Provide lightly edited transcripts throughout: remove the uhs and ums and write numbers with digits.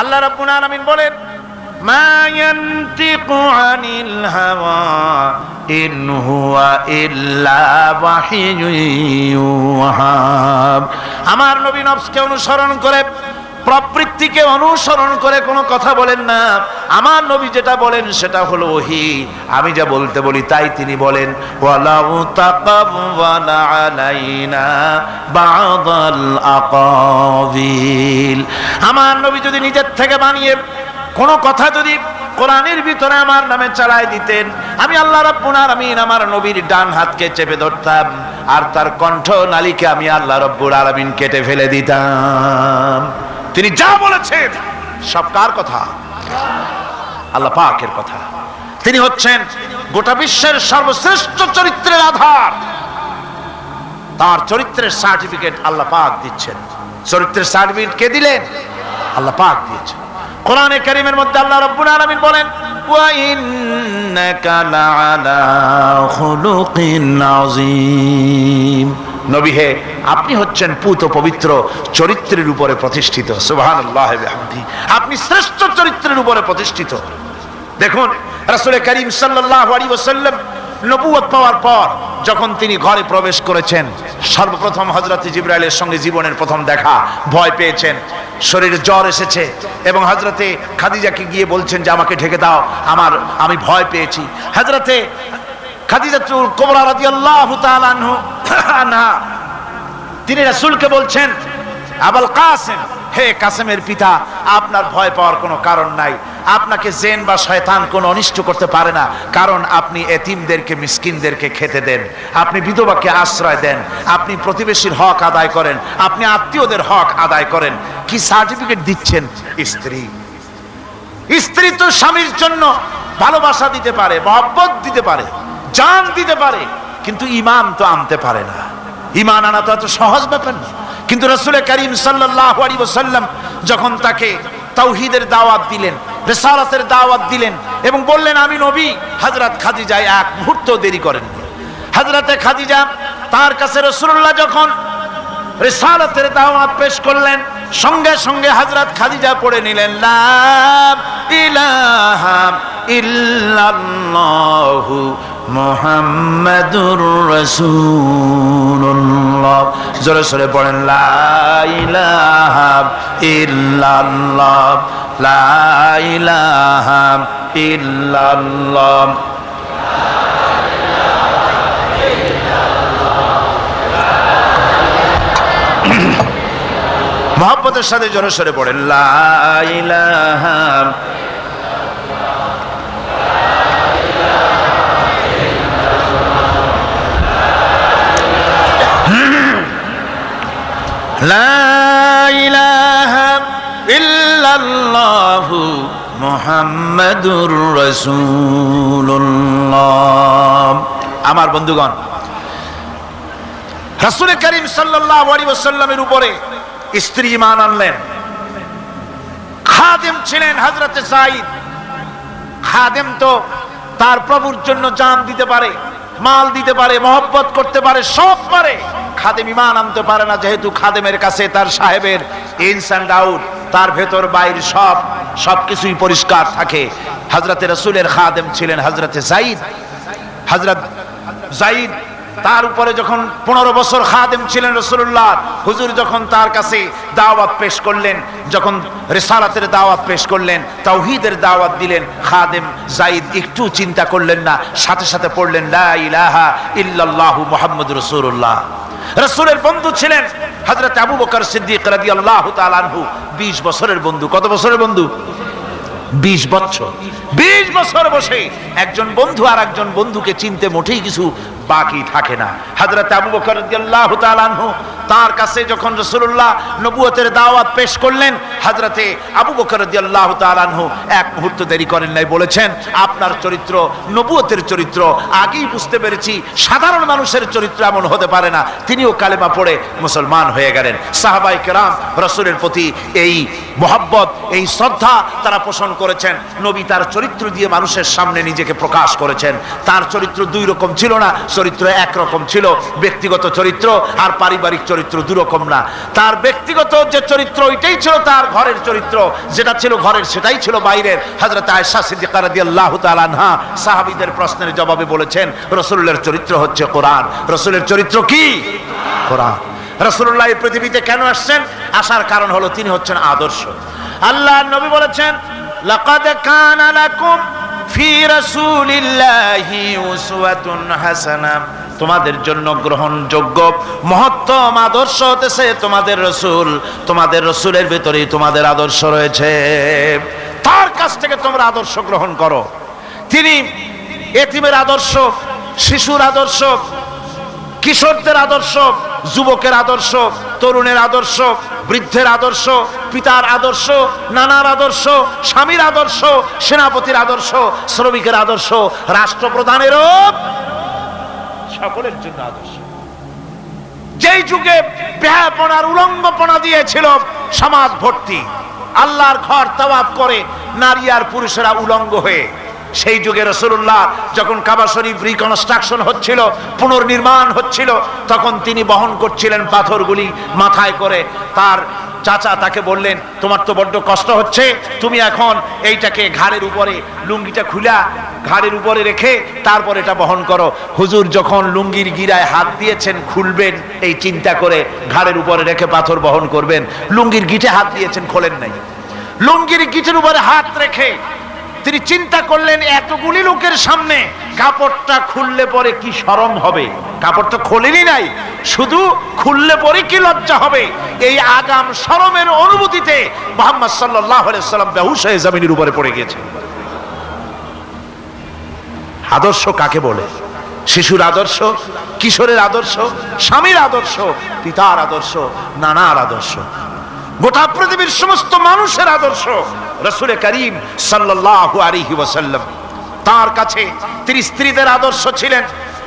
আল্লাহ রাব্বুল আলামিন বলেন, মা ইয়ানতিকু আনিল হাওয়া ইন হুয়া ইল্লা ওয়াহিয়ুন ইউহা। আমার নবী নফসকে অনুসরণ করে, প্রবৃত্তিকে অনুসরণ করে কোনো কথা বলেন না। আমার নবী যেটা বলেন সেটা হলো ওহী। আমি যা বলতে বলি তাই তিনি বলেন। ওয়ালাউ তাকাওয়ালা আলাইনা বা'দাল আকাবিল। আমার নবী যদি নিজের থেকে বানিয়ে কোনো কথা যদি কোরআনের ভিতরে আমার নামে চালায় দিতেন, আমি আল্লাহ রাব্বুল আলামিন আমার নবীর ডান হাতকে চেপে ধরতাম, আর তার কণ্ঠ নালীকে আমি আল্লাহ রাব্বুল আলামিন কেটে ফেলে দিতাম। তিনি যা বলেছেন সব কার কথা? আল্লাহ পাকের কথা। তিনি হচ্ছেন গোটা বিশ্বের সর্বশ্রেষ্ঠ চরিত্রের আধার। তার চরিত্রের সার্টিফিকেট আল্লাহ পাক দিচ্ছেন। চরিত্রের সার্টিফিকেট কে দিলেন? আল্লাহ পাক দিয়েছেন। কোরআনে কারীমের মধ্যে আল্লাহ রাব্বুল আলামিন বলেন, ওয়া ইন্নাকা লাআলা খুলুকিন আযীম। নবী হে, আপনি হচ্ছেন পুত পবিত্র চরিত্রের উপরে প্রতিষ্ঠিত। সুবহানাল্লাহি ওয়া বিহামদিহি। আপনি শ্রেষ্ঠ চরিত্রের উপরে প্রতিষ্ঠিত। দেখুন, রাসূল করিম সাল্লাল্লাহু আলাইহি ওয়াসাল্লাম নবুয়ত পাওয়ার পর যখন তিনি ঘরে প্রবেশ করেছেন, সর্বপ্রথম হযরত জিবরাইলের সঙ্গে জীবনের প্রথম দেখা। ভয় পেয়েছেন, শরীরে জ্বর এসেছে, এবং হযরতে খাদিজাকে গিয়ে বলছেন যে আমাকে ঢেকে দাও, আমি ভয় পেয়েছি। হযরতে খাদিজাতুল কুবরা রাদিয়াল্লাহু তাআলা আনহা তিনি রাসূলকে বলছেন, আবুল কাসেম, হে কাসেমের পিতা, আপনার ভয় পাওয়ার কোনো কারণ নাই। আপনাকে জিন বা শয়তান কোনো অনিষ্ট করতে পারে না, কারণ আপনি এতিমদেরকে, মিসকিনদেরকে খেতে দেন, আপনি বিধবাকে আশ্রয় দেন, আপনি প্রতিবেশীর হক আদায় করেন, আপনি আত্মীয়দের হক আদায় করেন। কি সার্টিফিকেট দিচ্ছেন? স্ত্রী তো স্বামীর জন্য ভালোবাসা দিতে পারে, মহব্বত দিতে পারে, জান দিতে পারে, কিন্তু ঈমান তো আনতে পারে না। ঈমান আনা তো এত সহজ ব্যাপার না। কিন্তু রাসূল করিম সাল্লাল্লাহু আলাইহি ওয়াসাল্লাম যখন তাকে তাওহীদের দাওয়াত দিলেন, রিসালাতের দাওয়াত দিলেন, এবং বললেন আমি নবী, হযরত খাদিজা এক মুহূর্ত দেরি করেননি। হযরতে খাদিজা তার কাছে রাসূলুল্লাহ যখন রিসালাতের দাওয়াত পেশ করলেন, সঙ্গে সঙ্গে হযরত খাদিজা পড়ে নিলেন, লা ইলাহা ইল্লাল্লাহু মুহাম্মাদুর রাসূলুল্লাহ। জোরে জোরে পড়েন, লা ইলাহা ইল্লাল্লাহ, লা ইলাহা ইল্লাল্লাহ। মহব্বতের সাথে জোরে সরে পড়েন, লা ইলাহা লা ইলাহা ইল্লাল্লাহু মুহাম্মাদুর রাসূলুল্লাহ। আমার বন্ধুগণ, রাসূল করিম সাল্লাল্লাহু আলাইহি ওয়াসাল্লামের উপরে স্ত্রী ঈমান আনলেন। খাদেম ছিলেন হযরতে যায়েদ। খাদেম তো তার প্রভুর জন্য জান দিতে পারে, মাল দিতে পারে, মহব্বত করতে পারে, সব পারে। খাদেম ঈমান আনতে পারে না, যেহেতু খাদেমের কাছে তার সাহেবের ইনস এন্ড আউট, তার ভেতর বাইরে সবকিছুই পরিষ্কার থাকে। হযরতে রাসূলের খাদেম ছিলেন হযরতে যায়েদ। হযরত যায়েদ তার উপরে যখন 15 বছর খাদেম ছিলেন রাসূলুল্লাহ, হুজুর যখন তার কাছে দাওয়াত পেশ করলেন, যখন রিসালাতের দাওয়াত পেশ করলেন, তাওহীদের দাওয়াত দিলেন, খাদেম যায়েদ একটু চিন্তা করলেন না, সাথে সাথে পড়লেন, লা ইলাহা ইল্লাল্লাহু মুহাম্মাদুর রাসূলুল্লাহ। রাসূলের বন্ধু ছিলেন হযরত আবু বকর সিদ্দিক রাদিয়াল্লাহু তাআলা আনহু। 20 বছরের বন্ধু। কত বছরের বন্ধু? 20 বছর। 20 বছর বসে একজন বন্ধু আর একজন বন্ধুকে চিনতে মোটেই কিছু বাকি থাকে না। হযরত আবু বকর রাদিয়াল্লাহু তাআলা আনহু তার কাছে যখন রাসূলুল্লাহ নবুয়তের দাওয়াত পেশ করলেন, হযরতে আবু বকর রাদিয়াল্লাহু তাআলা আনহু এক মুহূর্ত দেরি করেন নাই, বলেছেন আপনার চরিত্র নবুয়তের চরিত্র। আগেই বুঝতে পেরেছি সাধারণ মানুষের চরিত্র এমন হতে পারে না। তিনিও কালেমা পড়ে মুসলমান হয়ে গেলেন। সাহাবায়ে কেরাম রাসূলের প্রতি এই মহব্বত, এই শ্রদ্ধা তারা পোষণ করেছেন। নবী তার চরিত্র দিয়ে মানুষের সামনে নিজেকে প্রকাশ করেছেন। তার চরিত্র দুই রকম ছিল না। চরিত্র একরকম ছিল, ব্যক্তিগত চরিত্র আর পারিবারিক চরিত্র দুরকম না। তার ব্যক্তিগত যে চরিত্র ওইটাই ছিল তার ঘরের চরিত্র, যেটা ছিল ঘরের সেটাই ছিল বাইরের। হযরত আয়েশা সিদ্দিকা রাদিয়াল্লাহু তাআলা আনহা সাহাবীদের প্রশ্নের জবাবে বলেছেন, রাসূলের চরিত্র হচ্ছে কোরআন। রাসূলের চরিত্র কি? কোরআন। রাসূলুল্লাহ এই পৃথিবীতে কেন আসছেন? আসার কারণ হলো তিনি হচ্ছেন আদর্শ। আল্লাহর নবী বলেছেন, লাকাদ কানা লাকুম ফি রাসূলিল্লাহি উসওয়াতুন হাসানাহ, তোমাদের জন্য গ্রহণযোগ্য মহত্তম আদর্শ হতেছে তোমাদের রাসূল। তোমাদের রাসূলের ভিতরেই তোমাদের আদর্শ রয়েছে, তার কাছ থেকে তোমরা আদর্শ গ্রহণ করো। তিনি এতিমের আদর্শ, শিশুর আদর্শ, কিশোরদের আদর্শ, যুবকের আদর্শ, তরুণের আদর্শ, বৃদ্ধের আদর্শ, পিতার আদর্শ, নানার আদর্শ, স্বামীর আদর্শ, সেনাপতির আদর্শ, শ্রমিকের আদর্শ, রাষ্ট্রপ্রধানেরও সকলের জন্য আদর্শ। যেই যুগে বেহাপনার উলঙ্গপনা দিয়েছিল সমাজ ভর্তি, আল্লাহর ঘর তাওয়াফ করে নারী আর পুরুষেরা উলঙ্গ হয়ে, সেই যুগে রাসূলুল্লাহ যখন কাবা শরীফ রিকনস্ট্রাকশন হচ্ছিল, পুনর্নির্মাণ হচ্ছিল, তখন তিনি বহন করছিলেন পাথরগুলি মাথায় করে। তার চাচা তাকে বললেন, তোমার তো বড্ড কষ্ট হচ্ছে, তুমি এখন এইটাকে ঘাড়ের উপরে, লুঙ্গিটা খুলা ঘাড়ের উপরে রেখে তারপর এটা বহন করো। হুজুর যখন লুঙ্গির গিরায় হাত দিয়েছেন খুলবেন এই চিন্তা করে ঘাড়ের উপরে রেখে পাথর বহন করবেন, লুঙ্গির গিটে হাত দিয়েছেন, খোলেন নাই। লুঙ্গির গিটের উপরে হাত রেখে তিনি চিন্তা করলেন, এতগুলি লোকের সামনে কাপড়টা খুললে পরে কি শরম হবে। কাপড়টা খোলেনি নাই, শুধু খুললে পরে কি লজ্জা হবে। এই আগাম শরমের অনুভূতিতে মুহাম্মদ সাল্লাল্লাহু আলাইহি ওয়াসাল্লাম বেহুশ হয়ে জমিনের উপরে পড়ে গেছে। আদর্শ কাকে বলে? শিশুর আদর্শ, কিশোরের আদর্শ, স্বামীর আদর্শ, পিতার আদর্শ, নানার আদর্শ, গোটা পৃথিবীর সমস্ত মানুষের আদর্শ রাসূল করিম সাল্লাল্লাহু আলাইহি ওয়াসাল্লাম। তার কাছে তিনি স্ত্রীদের আদর্শ ছিলেন,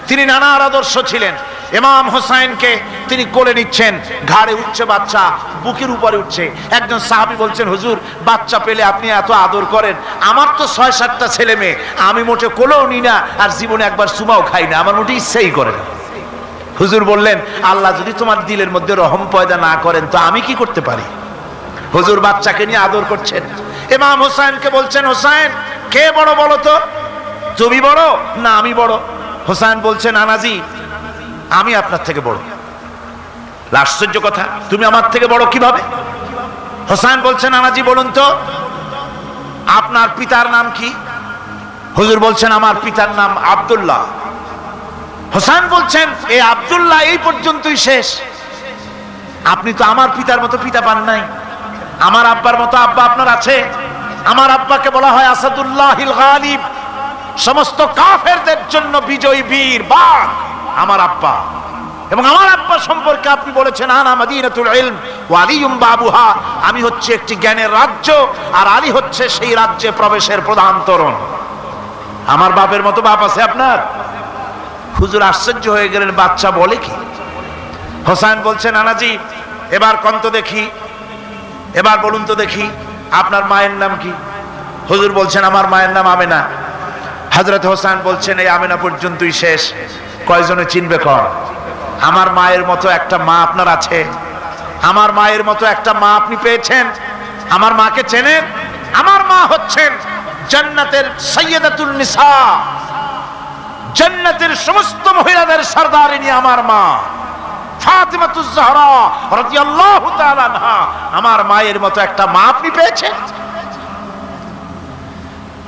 তিনি নানার আদর্শ ছিলেন। ইমাম হোসাইনকে তিনি কোলে নিচ্ছেন, ঘাড়ে উঠছে বাচ্চা, বুকের উপরে উঠছে। একজন সাহাবী বলছেন, হুজুর বাচ্চা পেলে আপনি এত আদর করেন, আমার তো ৬-৭টা ছেলে মেয়ে, আমি মোটে কোলেও নিই না আর জীবনে একবার সুমাও খাই না, আমার মোটে ইচ্ছাই করে না। হুজুর বললেন, আল্লাহ যদি তোমার দিলের মধ্যে রহম পয়দা না করেন তো আমি কি করতে পারি। হুজুর বাচ্চাকে নিয়ে আদর করছেন। ইমাম হোসেনকে বলছেন, হোসেন কে বড় বলো তো, তুমি বড় না আমি বড়? হোসেন বলছেন, নানাজি আমি আপনার থেকে বড়। আশ্চর্য কথা, তুমি আমার থেকে বড় কিভাবে? হোসেন বলছেন, নানাজি বলুন তো আপনার পিতার নাম কি? হুজুর বলছেন, আমার পিতার নাম আব্দুল্লাহ। হোসেন বলছেন, এই আব্দুল্লাহ এই পর্যন্তই শেষ, আপনি তো আমার পিতার মতো পিতা পান নাই, আমার আব্বার মতো আব্বা আপনার আছে। আমার আব্বাকে বলা হয় আসাদুল্লাহিল গালিব, সমস্ত কাফেরদের জন্য বিজয়ী বীর বাঘ আমার আব্বা। এবং আমার আব্বা সম্পর্কে আপনি বলেছেন, আনা মাদিনাতুল ইলম ওয়া আলিয়ুম বাবুহা, আমি হচ্ছে একটি জ্ঞানের রাজ্য আর আলী হচ্ছে সেই রাজ্যে প্রবেশের প্রধান তোরণ। আমার বাপের মতো বাপ আছে আপনার? হুজুর আশ্চর্য হয়ে গেলেন, বাচ্চা বলে কি? হোসেন বলছেন, নানাজি এবার কোন তো দেখি, এবার বলুন তো দেখি আপনার মায়ের নাম কি? হুজুর বলছেন, আমার মায়ের নাম আমেনা। হযরত হোসেন বলছেন, এই আমেনা পর্যন্তই শেষ, কয়জনে চিনবে কর? আমার মায়ের মতো একটা মা আপনার আছে? আমার মায়ের মতো একটা মা আপনি পেয়েছেন? আমার মাকে চেনেন? আমার মা হচ্ছেন জান্নাতের সাইয়্যিদাতুন নিসা, জান্নাতের সমস্ত মহিলাদের সরদারিনী আমার মা ফাতিমাতুজ জাহরা রাদিয়াল্লাহু তাআলা আনহা। আমার মায়ের মতো একটা মা আপনি পেয়েছেন?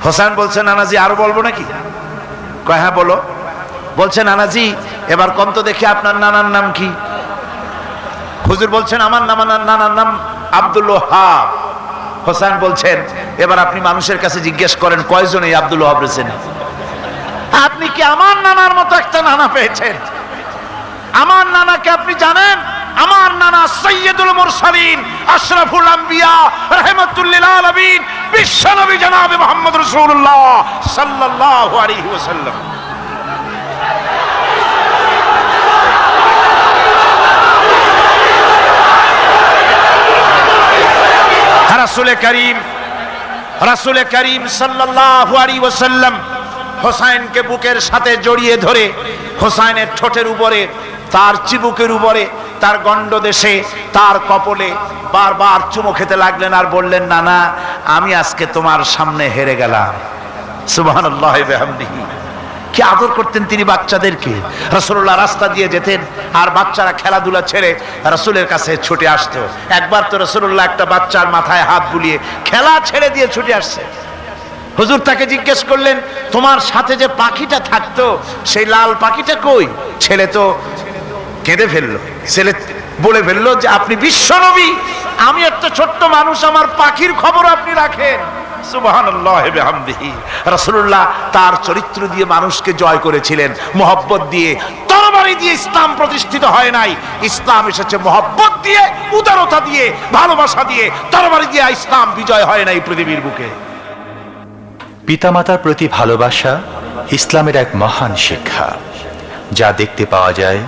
হোসেন বলছেন, নানাজি আরো বলবো নাকি? কয় হ্যাঁ বলো। বলছেন, নানাজি এবার কোন তো দেখি আপনার নানার নাম কি? হুজুর বলছেন, আমার নানার নাম আব্দুল ওয়াহাব। হোসেন বলছেন, এবার আপনি মানুষের কাছে জিজ্ঞেস করেন কয়জন এই আব্দুল ওয়াহাব রয়েছেন? আপনি কি আমার নানার মতো একটা নানা পেয়েছেন? আমার নানাকে আপনি জানেন? আমার নানা সাইয়্যিদুল মুরসালিন, আশরাফুল আম্বিয়া, রাহমাতুল লিল আলামিন, বিশ্বনবী জনাবে মুহাম্মদ রাসূলুল্লাহ সাল্লাল্লাহু আলাইহি ওয়াসাল্লাম। রাসূল করিম সাল্লাল্লাহু আলাইহি ওয়াসাল্লাম হোসেনকে বুকের সাথে জড়িয়ে ধরে হোসাইনের ঠোঁটের উপরে, তার চিবুকের উপরে, তার গণ্ডদেশে, তার কপলে বারবার চুমো খেতে লাগলেন আর বললেন, নানা আমি আজকে তোমার সামনে হেরে গেলাম। সুবহানাল্লাহ ওয়া বিহামদিহি। কি আদর করতেন তিনি বাচ্চাদেরকে। রাসূলুল্লাহ রাস্তা দিয়ে যেতেন আর বাচ্চারা খেলাধুলা ছেড়ে রাসূলের কাছে ছুটে আসতো। একবার তো রাসূলুল্লাহ একটা বাচ্চার মাথায় হাত বুলিয়ে খেলা ছেড়ে দিয়ে ছুটে আসছে। হুজুর তাকে জিজ্ঞেস করলেন, তোমার সাথে যে পাখিটা থাকতো সেই লাল পাখিটা কই? ছেলে তো কেঁদে ফেললো। ছেলে বলে ফেললো যে আপনি বিশ্বনবী, আমি একটা ছোট্ট মানুষ, আমার পাখির খবর আপনি রাখেন। সুবহানাল্লাহ ওয়া বিহামদিহি। রাসূলুল্লাহ তার চরিত্র দিয়ে মানুষকে জয় করেছিলেন, মহব্বত দিয়ে। তরবারি দিয়ে ইসলাম প্রতিষ্ঠিত হয় নাই, ইসলাম এসেছে মহব্বত দিয়ে, উদারতা দিয়ে, ভালোবাসা দিয়ে। তরবারি দিয়ে ইসলাম বিজয় হয় নাই পৃথিবীর বুকে। পিতামাতার প্রতি ভালোবাসা ইসলামের এক মহান শিক্ষা, যা দেখতে পাওয়া যায়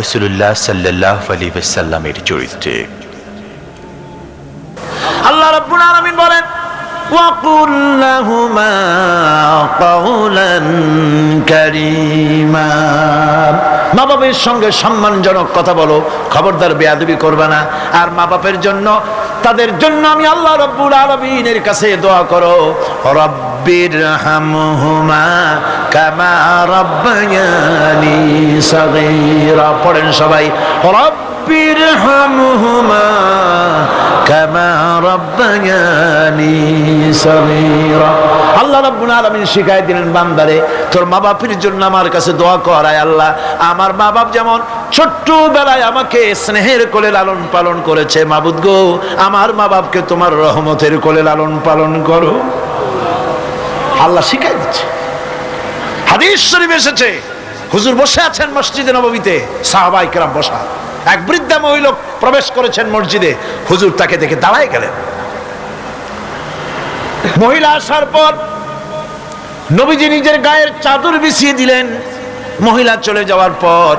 রাসূলুল্লাহ সাল্লাল্লাহু আলাইহি ওয়াসাল্লামের চরিত্রে। আল্লাহ রাব্বুল আলামিন বলেন, وَقُلْ لَهُمَا قَوْلًا كَرِيمًا। মা বাবার সঙ্গে সম্মানজনক কথা বলো, খবরদার বেয়াদবি করবে না। আর মা বাবার জন্য, তাদের জন্য আমি আল্লাহ রাব্বুল আলামিনের কাছে দোয়া করো, রব্বিরহামহুমা কামা রাব্বায়ানি সাগীরা। পড়েন সবাই, রব্বিরহামহুমা কামা রাব্বায়ানি সাগীরা। আল্লাহ রাব্বুল আলামিন শিখাই দিলেন বান্দারে, তোর মা বাপের জন্য আমার কাছে দোয়া কর। আয় আল্লাহ, আমার মা বাপ যেমন ছোট্টবেলায় আমাকে স্নেহের কোলে লালন পালন করেছে, মাবুদ গো আমার মা বাপকে তোমার রহমতের কোলে লালন পালন করো। আল্লাহ শিখাই দিচ্ছে। হাদিস শরীফে এসেছে, হুজুর বসে আছেন মসজিদে নববীতে, সাহাবায়ে কেরাম বসা। এক বৃদ্ধা মহিলা প্রবেশ করেছেন মসজিদে, হুজুর তাকে দেখে দাঁড়ায় গেলেন। মহিলা আসার পর নবীজি নিজের গায়ের চাদর বিছিয়ে দিলেন। মহিলা চলে যাওয়ার পর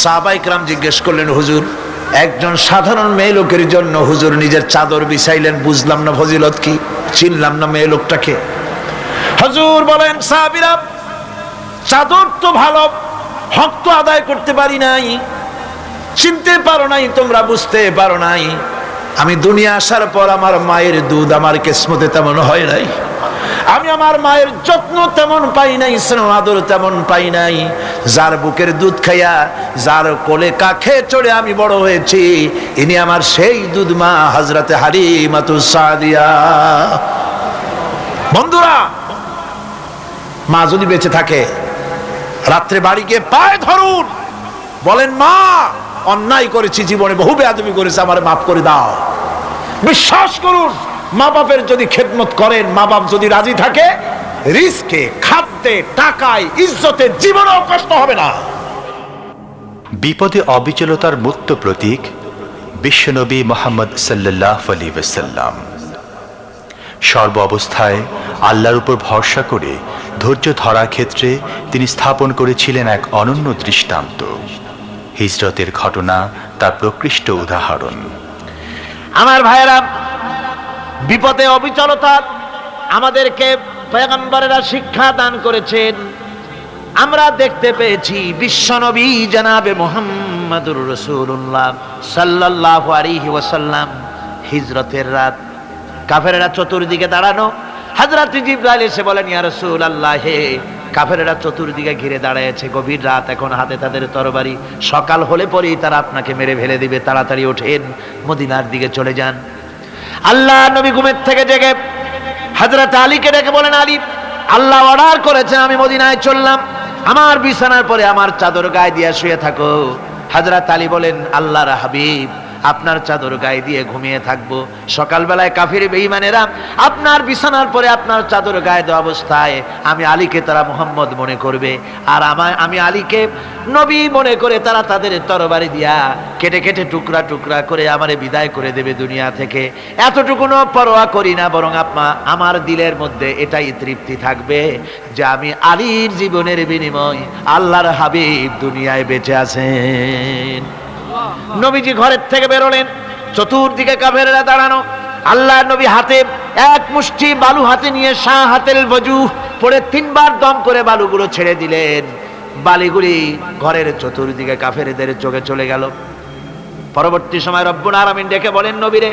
সাহাবায়ে কেরাম জিজ্ঞেস করলেন, হুজুর একজন সাধারণ মেয়ে লোকের জন্য হুজুর নিজের চাদর বিছাইলেন, বুঝলাম না ফজিলত কি, চিনলাম না মেয়ে লোকটাকে। হুজুর বলেন, সাহাবীরা চাদর তো ভালো, হক তো আদায় করতে পারি নাই, চিনতে পারো নাই, তোমরা বুঝতে পারো নাই। আমি দুনিয়া আসার পর আমার মায়ের দুধ আমার কিসমতে তেমন হয় নাই, আমি আমার মায়ের যত্ন তেমন পাই নাই, স্নেহ আদর তেমন পাই নাই। যার বুকের দুধ খাইয়া, যার কোলে কাখে চড়ে আমি বড় হয়েছি, ইনি আমার সেই দুধ মা হযরতে হালিমাতুস সাদিয়া। বন্ধুরা, মা যদি বেঁচে থাকে, রাত্রে বাড়ি গিয়ে পায়ে ধরুন, বলেন মা অন্যায় করেছি, জীবনে বহু বেয়াদবি করেছি, আমার মাফ করে দাও। বিশ্বাস করুন, মা বাপের যদি খেদমত করেন, মা বাপ যদি রাজি থাকে, রিজকে, খাদ্যে, টাকায়, ইজ্জতে জীবনেও কষ্ট হবে না। বিপদে অবিচলতার মুক্ত প্রতীক বিশ্বনবী মুহাম্মদ সাল্লাল্লাহু আলাইহি ওয়াসাল্লাম। সর্ব অবস্থায় আল্লাহর উপর ভরসা করে ধৈর্য ধরার ক্ষেত্রে তিনি স্থাপন করেছিলেন এক অনন্য দৃষ্টান্ত। হিজরতের ঘটনা তার প্রকৃষ্ট উদাহরণ। আমার ভাইয়েরা, বিপদে অবিচলতা আমাদেরকে পয়গম্বরেরা শিক্ষা দান করেছেন। আমরা দেখতে পেয়েছি বিশ্বনবী জনাবে মুহাম্মদুর রাসূলুল্লাহ সাল্লাল্লাহু আলাইহি ওয়াসাল্লাম হিজরতের রাত, কাফেররা চতুর্দিকে দাঁড়ানো। হযরত জিবরাইল এসে বলেন, ইয়া রাসূলুল্লাহ, হে কাফেররা চতুর্দিকে ঘিরে দাঁড়িয়েছে, গভীর রাত, এখন হাতে তাদের তরবারি, সকাল হলে পরেই তারা আপনাকে মেরে ফেলে দিবে, তাড়াতাড়ি ওঠেন, মদিনার দিকে চলে যান। আল্লাহ নবী ঘুমের থেকে জেগে হযরত আলীকে ডেকে বলেন, আলী, আল্লাহ অর্ডার করেছেন আমি মদিনায় চললাম, আমার বিছানার পরে আমার চাদর গায়ে দিয়ে শুয়ে থাকো। হযরত আলী বলেন, আল্লাহর হাবিব, আপনার চাদর গায়ে দিয়ে ঘুমিয়ে থাকবো, সকালবেলায় কাফির বেঈমানেরা আপনার বিছানার পরে আপনার চাদর গায়ে দেওয়া অবস্থায় আমি আলীকে তারা মুহাম্মদ মনে করবে, আর আমি আলীকে নবী মনে করে তারা তাদের তরবারি দিয়া কেটে কেটে টুকরা টুকরা করে আমারে বিদায় করে দেবে দুনিয়া থেকে। এতটুকুনো পরোয়া করি না, বরং আমার দিলের মধ্যে এটাই তৃপ্তি থাকবে যে আমি আলীর জীবনের বিনিময় আল্লাহর হাবিব দুনিয়ায় বেঁচে আছেন। নবীজি ঘরের থেকে বেরোলেন, চতুর্দিকে কাফেররা দাঁড়ানো। আল্লাহ নবী হাতে এক মুষ্টি বালু হাতে নিয়ে শাহাদাতুল ওযু পড়ে 3 বার দম করে বালুগুলো ছেড়ে দিলেন। বালিগুলি ঘরের চতুর্দিকে কাফেরদের চোখে চলে গেল। পরবর্তী সময় রব্বুল আলামিন ডেকে বলেন, নবীরে,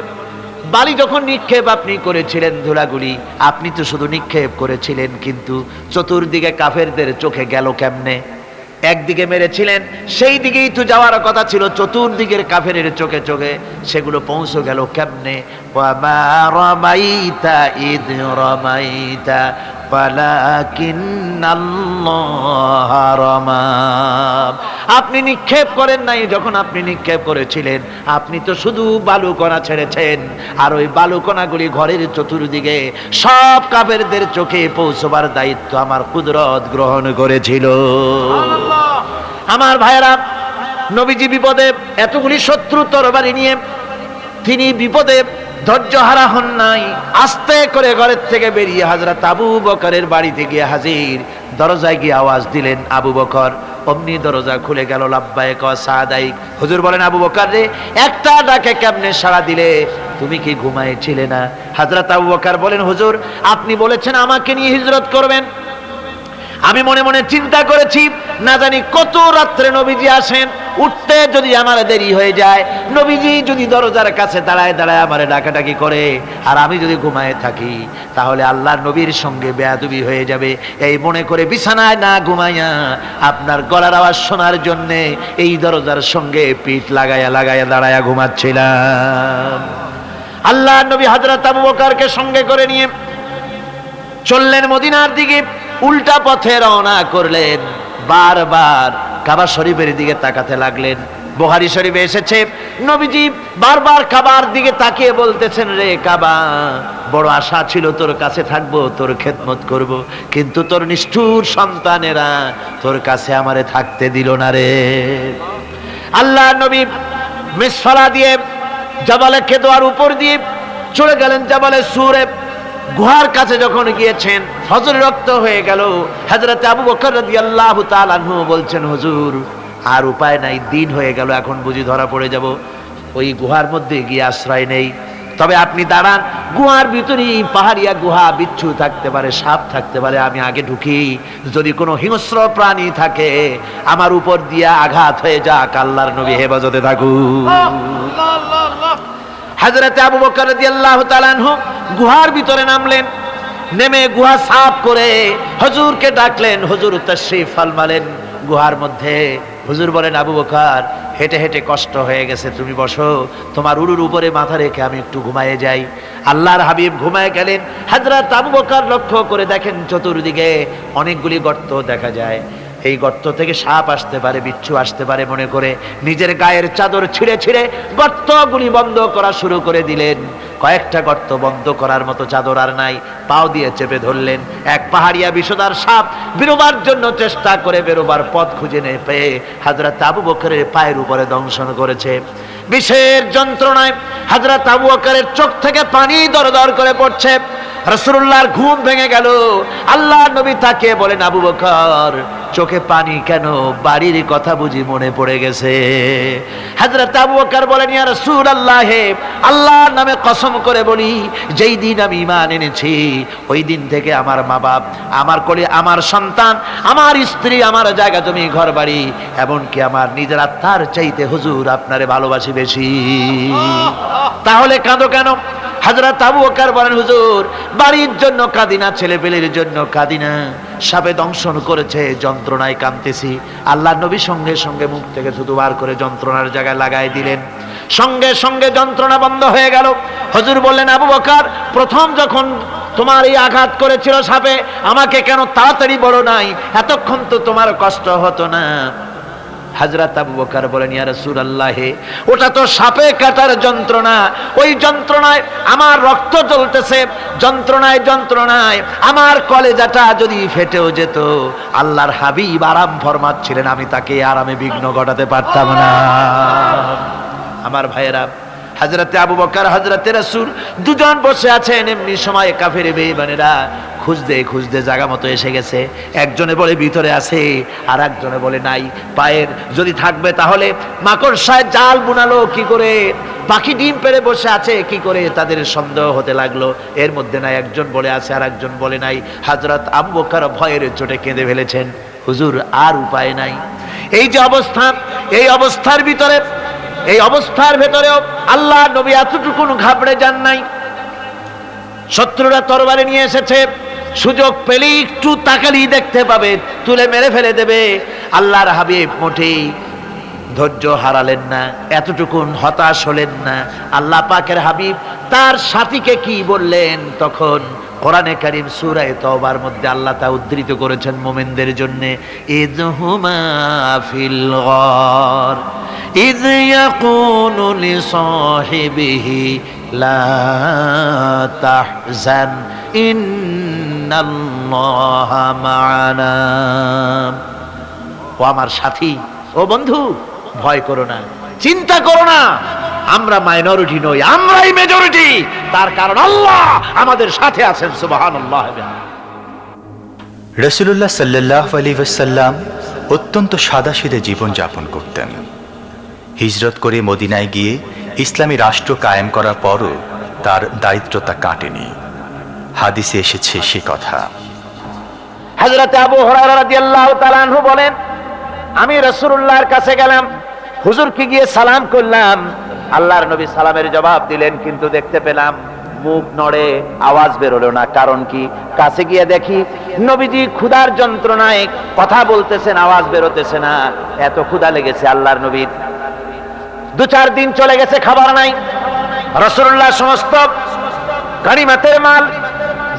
বালি যখন নিক্ষেপ আপনি করেছিলেন ধুলাগুলি, আপনি তো শুধু নিক্ষেপ করেছিলেন, কিন্তু চতুর্দিকে কাফেরদের চোখে গেল কেমনে? একদিকে মেরেছিলেন, সেই দিকেই তো যাওয়ার কথা ছিল, চতুর্দিকের কাফেরের চোখে চোখে সেগুলো পৌঁছে গেল কেমনে? ওয়ামা রামাইতা ইদ রামাইতা ওয়ালাকিন্নাল্লাহ রামা। আপনি নিক্ষেপ করেন নাই, যখন আপনি নিক্ষেপ করেছিলেন আপনি তো শুধু বালুকণা ছেড়েছেন, আর ওই বালুকণাগুলি ঘরের চতুর্দিকে সব কাফেরদের চোখে পৌঁছবার দায়িত্ব আমার কুদরত গ্রহণ করেছিল। আমার ভাইরা, নবীজি বিপদে, এতগুলি শত্রু তরবারি নিয়ে তিনি বিপদে ধৈর্য হারা হন নাই। আস্তে করে ঘরের থেকে বেরিয়ে হযরত আবু বকরের বাড়িতে গিয়ে হাজির। দরজায় গিয়ে আওয়াজ দিলেন, আবু বকর। অমনি দরজা খুলে গেল। লাব্বাইক ওয়া সাদাইক। হুজুর বলেন, আবু বকর রে, একটা ডাকে কেমনে সাড়া দিলে? তুমি কি ঘুমাইছিলে না? হযরত আবু বকর বলেন, হুজুর, আপনি বলেছেন আমাকে নিয়ে হিজরত করবেন, আমি মনে মনে চিন্তা করেছি, না জানি কত রাত্রে নবীজি আসেন, উঠতে যদি আমার দেরি হয়ে যায়, নবীজি যদি দরজার কাছে দাঁড়ায় দাঁড়ায় আমারে ডাকাডাকি করে, আর আমি যদি ঘুমায় থাকি, তাহলে আল্লাহর নবীর সঙ্গে বেয়াদবি হয়ে যাবে। এই মনে করে বিছানায় না ঘুমাইয়া আপনার গলার আওয়াজ শোনার জন্য এই দরজার সঙ্গে পিঠ লাগায়া লাগায়া দাঁড়ায়া ঘুমাচ্ছিলাম। আল্লাহর নবী হযরত আবু বকরকে সঙ্গে করে নিয়ে চললেন মদিনার দিকে। উল্টা পথে রওনা করলেন। বারবার কাবা শরীফের দিকে তাকাতে লাগলেন। বুখারী শরীফে এসেছে, নবীজি বারবার কাবার দিকে তাকিয়ে বলতেছেন, রে কাবা, বড় আশা ছিল তোর কাছে থাকবো, তোর খেদমত করব, কিন্তু তোর নিষ্ঠুর সন্তানেরা তোর কাছে আমারে থাকতে দিল না রে। আল্লাহ নবী মিসফালা দিয়ে জাবালে কেদোয়ার উপর দিয়ে চলে গেলেন জাবালে সুরে। গুহার কাছে যখন গিয়েছেন, ফজর রক্ত হয়ে গেল। হযরত আবু বকর রাদিয়াল্লাহু তাআলা আনহু বলছেন, হুজুর, আর উপায় নাই, দিন হয়ে গেল, এখন বুঝি ধরা পড়ে যাব, ওই গুহার মধ্যে গিয়ে আশ্রয় নেই। তবে আপনি দাঁড়ান, গুহার ভিতরেই পাহাড়িয়া গুহা, বিচ্ছু থাকতে পারে, সাপ থাকতে পারে, আমি আগে ঢুকি, যদি কোনো হিংস্র প্রাণী থাকে আমার উপর দিয়া আঘাত হয়ে যাক, আল্লাহর নবী হেফাজতে থাকুক। হযরত আবু বকর রাদিয়াল্লাহু তাআলা আনহু গুহার ভিতরে নামলেন। নেমে গুহা সাফ করে হুজুরকে ডাকলেন। হুজুর তাশরীফ ফরমালেন গুহার মধ্যে। হুজুর বলেন, আবু বকর, হেঁটে হেঁটে কষ্ট হয়ে গেছে, তুমি বসো, তোমার উরুর উপরে মাথা রেখে আমি একটু ঘুমায়ে যাই। আল্লাহর হাবিব ঘুমায় গেলেন। হযরত আবু বকর লক্ষ্য করে দেখেন চতুর্দিকে অনেকগুলি গর্ত দেখা যায়। এই গর্ত থেকে সাপ আসতে পারে, বিচ্ছু আসতে পারে মনে করে নিজের গায়ের চাদর ছিঁড়ে ছিঁড়ে গর্তগুলি বন্ধ করা শুরু করে দিলেন। কয়েকটা গর্ত বন্ধ করার মতো চাদর আর নাই, পাও দিয়ে চেপে ধরলেন। এক পাহাড়িয়া বিষধর সাপ বেরোবার জন্য চেষ্টা করে বেরোবার পথ খুঁজে না পেয়ে হযরত আবু বকরের পায়ের উপরে দংশন করেছে। বিষের যন্ত্রণায় হযরত আবু বকরের চোখ থেকে পানি দরদর করে পড়ছে। রাসূলুল্লাহর ঘুম ভেঙে গেল। আল্লাহর নবী তাকে বলেন, আবু বকর, চোখে পানি কেন? বাড়ির কথা বুঝি মনে পড়ে গেছে? হযরত আবু বকর বলেন, ইয়া রাসূলুল্লাহ, আল্লাহর নামে কসম করে বলি, যেই দিন আমি ঈমান এনেছি ওই দিন থেকে আমার মা বাপ, আমার কোলে আমার সন্তান, আমার স্ত্রী, আমার জায়গা জমি ঘর বাড়ি, এমনকি আমার নিজের আত্মার চাইতে হুজুর আপনারে ভালোবাসি বেশি। তাহলে কাঁদো কেন? হযরত আবু বকর বলেন, হুজুর, বাড়ির জন্য কাঁদিনা, ছেলেপেলের জন্য কাঁদিনা, সাপে দংশন করেছে, যন্ত্রণায় কাঁদতেছি। আল্লাহর নবী সঙ্গে সঙ্গে মুখ থেকে থুতু বার করে যন্ত্রণার জায়গায় লাগাই দিলেন। সঙ্গে সঙ্গে যন্ত্রণা বন্ধ হয়ে গেল। হুজুর বললেন, আবু বকর, প্রথম যখন তোমার এই আঘাত করেছিল সাপে, আমাকে কেন তাড়াতাড়ি বলো নাই? এতক্ষণ তো তোমার কষ্ট হতো না। হযরত আবু বকর বলেন, ইয়া রাসূলুল্লাহ, ওটা তো সাপে কাটার যন্ত্রণা, ওই যন্ত্রণায় আমার রক্ত জ্বলতেছে, যন্ত্রণায় যন্ত্রণায় আমার কলেজাটা যদি ফেটেও যেত, আল্লাহর হাবিব আরাম ফরমাচ্ছিলেন, আমি তাকে আরামে বিঘ্ন ঘটাতে পারতাম না। আমার ভাইয়েরা, হযরতে আবু বকর, হযরতে রাসূল দুজন বসে আছেন। এমনি সময় কাফের বেঈমানেরা খুঁজতে খুঁজতে জায়গা মতো এসে গেছে। একজনে বলে ভিতরে আছে, আর একজনে বলে নাই। পায়ের যদি থাকবে তাহলে মাকড়সায় জাল বুনালো কি করে, পাখি ডিম পেড়ে বসে আছে কি করে, তাদের সন্দেহ হতে লাগলো। এর মধ্যে নাই, একজন বলে আছে আর একজন বলে নাই। হযরত আবু বকর ভয়ের চোটে কেঁদে ফেলেছেন। হুজুর আর উপায় নাই। এই যে অবস্থা, এই অবস্থার ভিতরে, এই অবস্থার ভেতরেও আল্লাহ নবী এতটুকু ঘাবড়ে যান নাই। শত্রুরা তরবারি নিয়ে এসেছে, সুযোগ পেলেই একটু তাকালেই দেখতে পাবে, তুলে মেরে ফেলে দেবে। আল্লাহর হাবিব মোটেই ধৈর্য হারালেন না, এতটুকুন হতাশ হলেন না। আল্লাহ পাকের হাবিব তার সাথীকে কি বললেন? তখন কোরআনে কারীম সূরা তাওবার মধ্যে আল্লাহ তা উদ্ধৃত করেছেন মুমিনদের জন্য, ইযহুমা ফিল গার ইয ইয়াকুলু লিসাহিবিহি লা তাহজান ইন্নাল্লাহা মা'ানা। ও আমার সাথী, ও বন্ধু, ভয় করো না, চিন্তা করো না, আমরা মাইনরিটি নই, আমরাই মেজরিটি। তার কারণ আল্লাহ আমাদের সাথে আছেন। সুবহানাল্লাহ। রাসূলুল্লাহ সাল্লাল্লাহু আলাইহি ওয়াসাল্লাম অত্যন্ত সাদাসিধে জীবন যাপন করতেন। হিজরত করে মদিনায় গিয়ে ইসলামী রাষ্ট্র কায়েম করার পরও তার দারিদ্রতা কাটেনি। হাদিসে এসেছে সে কথা। হযরত আবু হুরায়রা রাদিয়াল্লাহু তাআলা আনহু বলেন, আমি রাসূলুল্লাহর কাছে গেলাম, হুজুরকে গিয়ে সালাম করলাম। আল্লাহর নবী সালামের জবাব দিলেন, কিন্তু দেখতে পেলাম মুখ নড়ে, আওয়াজ বেরোলো না। কারণ কি? কাছে গিয়ে দেখি নবীজি ক্ষুধার যন্ত্রণায় কথা বলতেছেন, আওয়াজ বেরোতেছে না। এত ক্ষুধা লেগেছে আল্লাহর নবীর। 2-4 দিন চলে গেছে, খাবার নাই। রাসূলুল্লাহ সমস্ত গনিমতের মাল,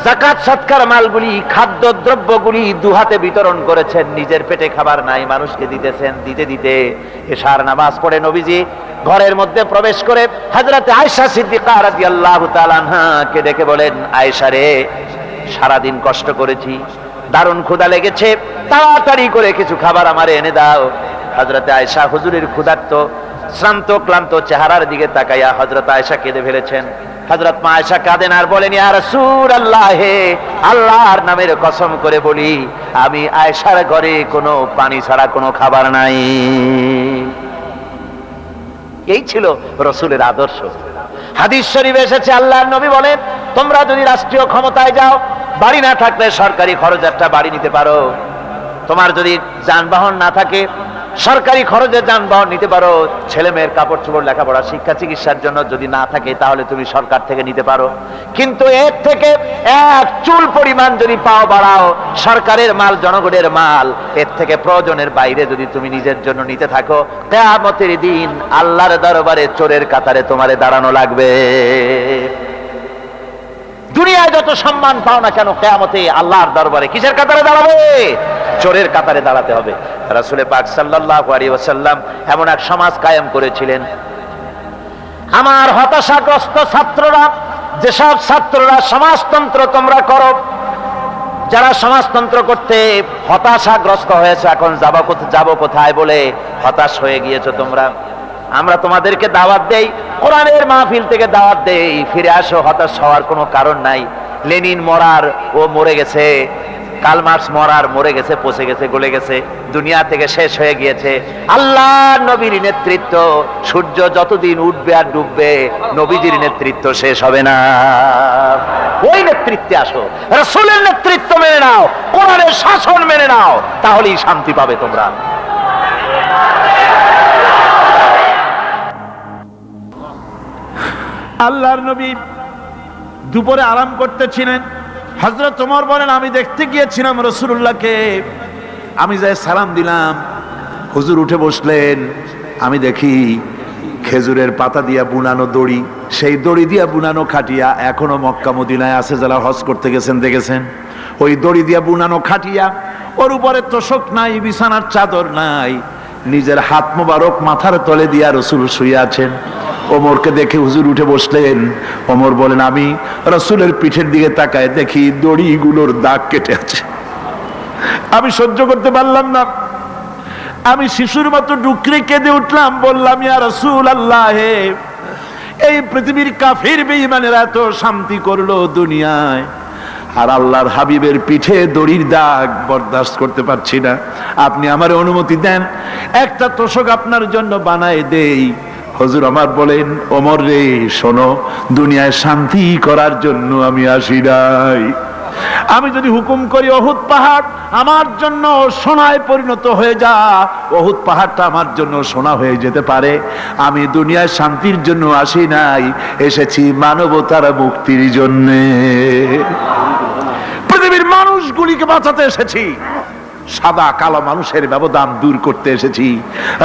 যাকাত সদকার মালগুলি, খাদ্য দ্রব্যগুলি দুহাতে বিতরণ করেছেন। নিজের পেটে খাবার নাই, মানুষকে দিতেছেন। দিতে দিতে এশার নামাজ পড়ে নবীজি ঘরের মধ্যে প্রবেশ করে হযরত আয়েশা সিদ্দিকা রাদিয়াল্লাহু তাআলা আনহাকে ডেকে বলেন, আয়েশা রে, সারাদিন কষ্ট করেছি, দারুণ ক্ষুধা লেগেছে, তাড়াতাড়ি করে কিছু খাবার আমারে এনে দাও। হযরত আয়েশা হুজুরের ক্ষুধার্ত শ্রান্ত ক্লান্ত চেহারার দিকে তাকাইয়া হযরত আয়েশা কেঁদে ফেলেছেন। হযরত মা আয়েশা কাঁদেন আর বলেন, ইয়া রাসূলুল্লাহ, হে আল্লাহর নামের কসম করে বলি, আমি আয়েশার ঘরে কোনো পানি ছাড়া কোনো খাবার নাই। এই ছিল রাসূলের আদর্শ। হাদিস শরীফে এসেছে, আল্লাহর নবী বলেন, তোমরা যদি রাষ্ট্রীয় ক্ষমতায় যাও, বাড়ি না থাকলে সরকারি খরচ একটা বাড়ি নিতে পারো। তোমার যদি যানবাহন না থাকে, সরকারি খরচে যানবাহন নিতে পারো। ছেলে মেয়ের কাপড় চোপড়, লেখাপড়া, শিক্ষা, চিকিৎসার জন্য যদি না থাকে, তাহলে তুমি সরকার থেকে নিতে পারো। কিন্তু এর থেকে এক চুল পরিমাণ যদি পাও বাড়াও, সরকারের মাল জনগণের মাল, এর থেকে প্রয়োজনের বাইরে যদি তুমি নিজের জন্য নিতে থাকো, কিয়ামতের দিন আল্লাহর দরবারে চোরের কাতারে তোমারে দাঁড়ানো লাগবে। দুনিয়ায় যত সম্মান পাও না কেন, কিয়ামতে আল্লাহর দরবারে কিসের কাতারে দাঁড়াবে? চোরের কাতারে দাঁড়াতে হবে। রাসূল পাক সাল্লাল্লাহু আলাইহি ওয়াসাল্লাম এমন এক সমাজ কায়েম করেছিলেন। আমার হতাশাগ্রস্ত ছাত্ররা, যেসব ছাত্ররা সমাজতন্ত্র তোমরা করো, যারা সমাজতন্ত্র করতে হতাশাগ্রস্ত হয়েছে, এখন যাবো কোথায় বলে হতাশ হয়ে গিয়েছো তোমরা, আমরা তোমাদেরকে দাওয়াত দেই, কোরআনের মাহফিল থেকে দাওয়াত দেই, ফিরে আসো। হতাশ হওয়ার কোনো কারণ নাই। লেনিন মরার, ও মরে গেছে। কার্ল মার্কস মরার, মরে গেছে, পচে গেছে, গলে গেছে, দুনিয়া থেকে শেষ হয়ে গিয়েছে। আল্লাহর নবীর নেতৃত্ব, সূর্য যতদিন উঠবে আর ডুববে, নবীজির নেতৃত্ব শেষ হবে না। ওই নেতৃত্বে আসো, রাসূলের নেতৃত্ব মেনে নাও, কোরআনের শাসন মেনে নাও, তাহলেই শান্তি পাবে তোমরা। আল্লাহর নবী দুপুরে আরাম করতেছিলেন। হযরত ওমর বলেন, আমি দেখতে গিয়েছিলাম রাসূলুল্লাহকে, আমি যাই সালাম দিলাম, হুজুর উঠে বসলেন। আমি দেখি খেজুরের পাতা দিয়া বুনানো দড়ি, সেই দড়ি দিয়া বুনানো খাটিয়া এখনো মক্কা মদিনায় আছে, যারা হজ করতে গেছেন দেখেছেন। ওই দড়ি দিয়া বুনানো খাটিয়া, ওর উপরে তোশক নাই, বিছানার চাদর নাই, নিজের হাত মোবারক মাথার তলে দিয়া রাসূল শুয়ে আছেন। ওমরকে দেখে হুজুর উঠে বসলেন। ওমর বলেন, আমি রাসূলের পিঠের দিকে তাকায় দেখি দড়িগুলোর দাগ কেটে আছে। আমি সহ্য করতে পারলাম না, আমি শিশুর মতো ডুকরে কেঁদে উঠলাম, বললাম, ইয়া রাসূলুল্লাহ, এই পৃথিবীর কাফির বেঈমানেরা এত শান্তি করলো দুনিয়ায়, আর আল্লাহর হাবিবের পিঠে দড়ির দাগ বরদাস্ত করতে পারছি না। আপনি আমার অনুমতি দেন, একটা তোশক আপনার জন্য বানায় দেই। হুজুর আমার বলেন, ওমর রে শোনো, দুনিয়ায় শান্তি করার জন্য আমি আসি নাই, আমি যদি হুকুম করি উহুদ পাহাড় আমার জন্য সোনায় পরিণত হয়ে যা, উহুদ পাহাড়টা আমার জন্য সোনা হয়ে যেতে পারে। আমি দুনিয়ায় শান্তির জন্য আসি নাই, এসেছি মানবতার মুক্তির জন্য। পৃথিবীর মানুষগুলিকে বাঁচাতে এসেছি, সাদা কালো মানুষের ব্যবধান দূর করতে এসেছি।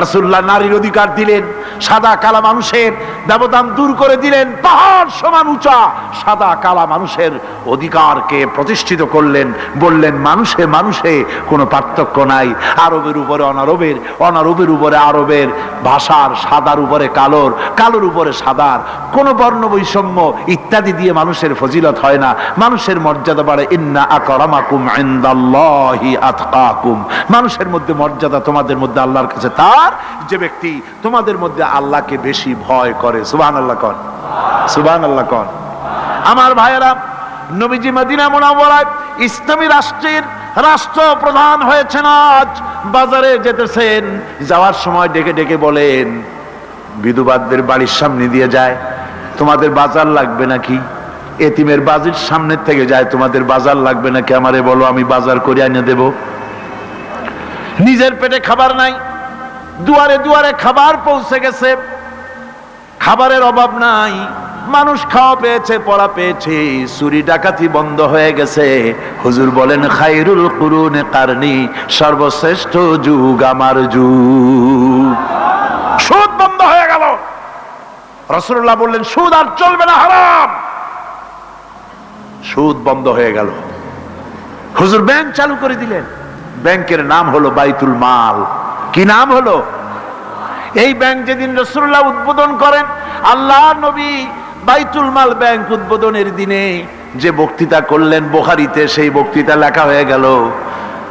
রাসূলুল্লাহ নারীর অধিকার দিলেন, সাদা কালা মানুষের ব্যবধান দূর করে দিলেন। পাহাড় সমান উঁচা সাদা কালা মানুষের অধিকারকে প্রতিষ্ঠিত করলেন, বললেন মানুষে মানুষে কোনো পার্থক্য নাই। আরবের উপরে অনারবের, অনারবের উপরে আরবের, ভাষার সাদার উপরে কালোর, কালোর উপরে সাদার, কোনো বর্ণ বৈষম্য ইত্যাদি দিয়ে মানুষের ফজিলত হয় না। মানুষের মর্যাদা বাড়ে। ইন্না আকরামাকুম ইনদাল্লাহি আতকাকুম। মানুষের মধ্যে মর্যাদা তোমাদের মধ্যে আল্লাহর কাছে তার যে ব্যক্তি তোমাদের মধ্যে আল্লাহকে বেশি ভয় করে। সুবহানাল্লাহ কোন, সুবহানাল্লাহ কোন। আমার ভাইয়েরা, নবীজি মদিনা মুনাওয়ারায় ইসলামী রাষ্ট্রের রাষ্ট্রপ্রধান হয়েছেন। আজ বাজারে যেতেছেন, যাওয়ার সময় ডেকে ডেকে বলেন, বিধবাদের বাড়ির সামনে দিয়ে যায়, তোমাদের বাজার লাগবে নাকি? এতিমের বাড়ির সামনের থেকে যায়, তোমাদের বাজার লাগবে নাকি? আমারে বলো, আমি বাজার করে এনে দেব। নিজের পেটে খাবার নাই, দুয়ারে দুয়ারে খাবার পৌঁছে গেছে, খাবারের অভাব নাই, মানুষ খাওয়া পেয়েছে, পড়া পেয়েছে, চুরি ডাকাতি বন্ধ হয়ে গেছে। হুজুর বলেন খায়রুল কুরুনে কারনি, সর্বশ্রেষ্ঠ যুগ আমার যুগ। সুদ বন্ধ হয়ে গেল। রাসূলুল্লাহ বললেন সুদ আর চলবে না, হারাম। সুদ বন্ধ হয়ে গেল। হুজুর ব্যাংক চালু করে দিলেন। ব্যাংকের নাম হলো বাইতুল মাল। কি নাম হলো? এই ব্যাংক যেদিন রাসূলুল্লাহ উদ্বোধন করেন, আল্লাহ নবী বাইতুল মাল ব্যাংক উদ্বোধনের দিনে যে বক্তৃতা করলেন, বুখারীতে সেই বক্তৃতা লেখা হয়ে গেল।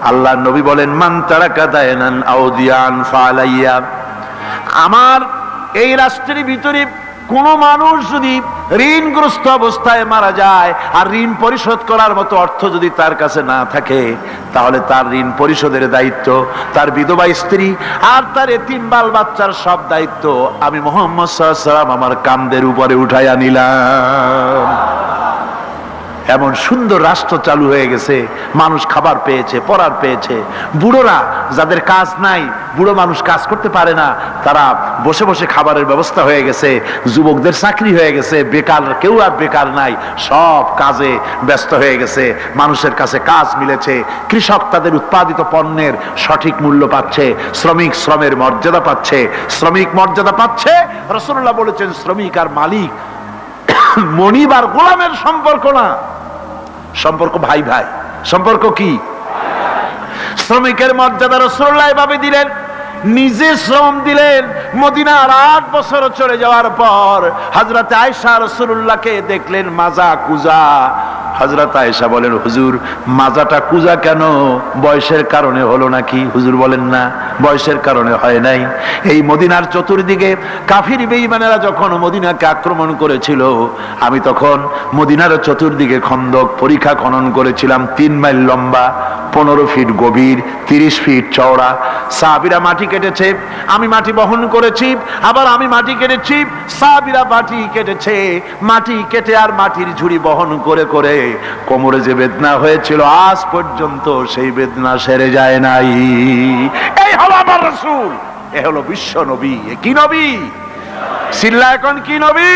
আল্লাহ নবী বলেন মান তারাকা দায়নান আও দিয়ান ফালাইয়া। আমার এই রাষ্ট্রের ভিতরে কোন মানুষ যদি ঋণগ্রস্ত অবস্থায় মারা যায় আর ঋণ পরিশোধ করার মতো অর্থ যদি তার কাছে না থাকে, তাহলে তার ঋণ পরিশোধের দায়িত্ব তার বিধবা স্ত্রী আর তার এতিম বাল বাচ্চার সব দায়িত্ব আমি মুহাম্মদ সাল্লাল্লাহু আলাইহি ওয়াসাল্লাম আমার কাঁধের উপরে উঠাইয়া নিলাম। এমন সুন্দর রাষ্ট্র চালু হয়ে গেছে, মানুষ খাবার পেয়েছে, পড়ার পেয়েছে। বুড়োরা যাদের কাজ নাই, বুড়ো মানুষ কাজ করতে পারে না, তারা বসে বসে খাবারের ব্যবস্থা হয়ে গেছে। যুবকদের চাকরি হয়ে গেছে, বেকার কেউ আর বেকার নাই, সব কাজে ব্যস্ত হয়ে গেছে, মানুষের কাছে কাজ মিলেছে। কৃষক তাদের উৎপাদিত পণ্যের সঠিক মূল্য পাচ্ছে, শ্রমিক শ্রমের মর্যাদা পাচ্ছে, শ্রমিক মর্যাদা পাচ্ছে। রাসূলুল্লাহ বলেছেন শ্রমিক আর মালিক মনিব আর গোলামের সম্পর্ক না, সম্পর্ক ভাই ভাই। সম্পর্ক কি? শ্রমিকের মর্যাদা রাসূলুল্লাহ এভাবে দিলেন, নিজে শ্রম দিলেন। মদিনার 8 বছর চলে যাওয়ার পর হযরত আয়েশা রাসূলুল্লাহকে দেখলেন মাজা কুজা। হযরত আয়েশা বলেন হুজুর মাজাটা কুজা কেন? বয়সের কারণে হলো নাকি? হুজুর বলেন না, বয়সের কারণে হয় নাই। এই মদিনার চতুর্দিকে কাফির বেঈমানেরা যখন মদিনাকে আক্রমণ করেছিল, আমি তখন মদিনার চতুর্দিকে খন্দক পরিখা খনন করেছিলাম। 3 মাইল লম্বা, 15 ফিট গভীর, 30 ফিট চওড়া। সাহাবীরা মাটি কেটেছে, আমি মাটি বহন করেছি, আবার আমি মাটি কেটেছি, সাহাবীরা মাটি কেটেছে। মাটি কেটে আর মাটির ঝুড়ি বহন করে করে কোমরে যে বেদনা হয়েছিল আজ পর্যন্ত সেই বেদনা সেরে যায় নাই। এই হলো আমার রাসূল, এ হলো বিশ্ব নবী। কি নবী? সিল্লা এখন কি নবী?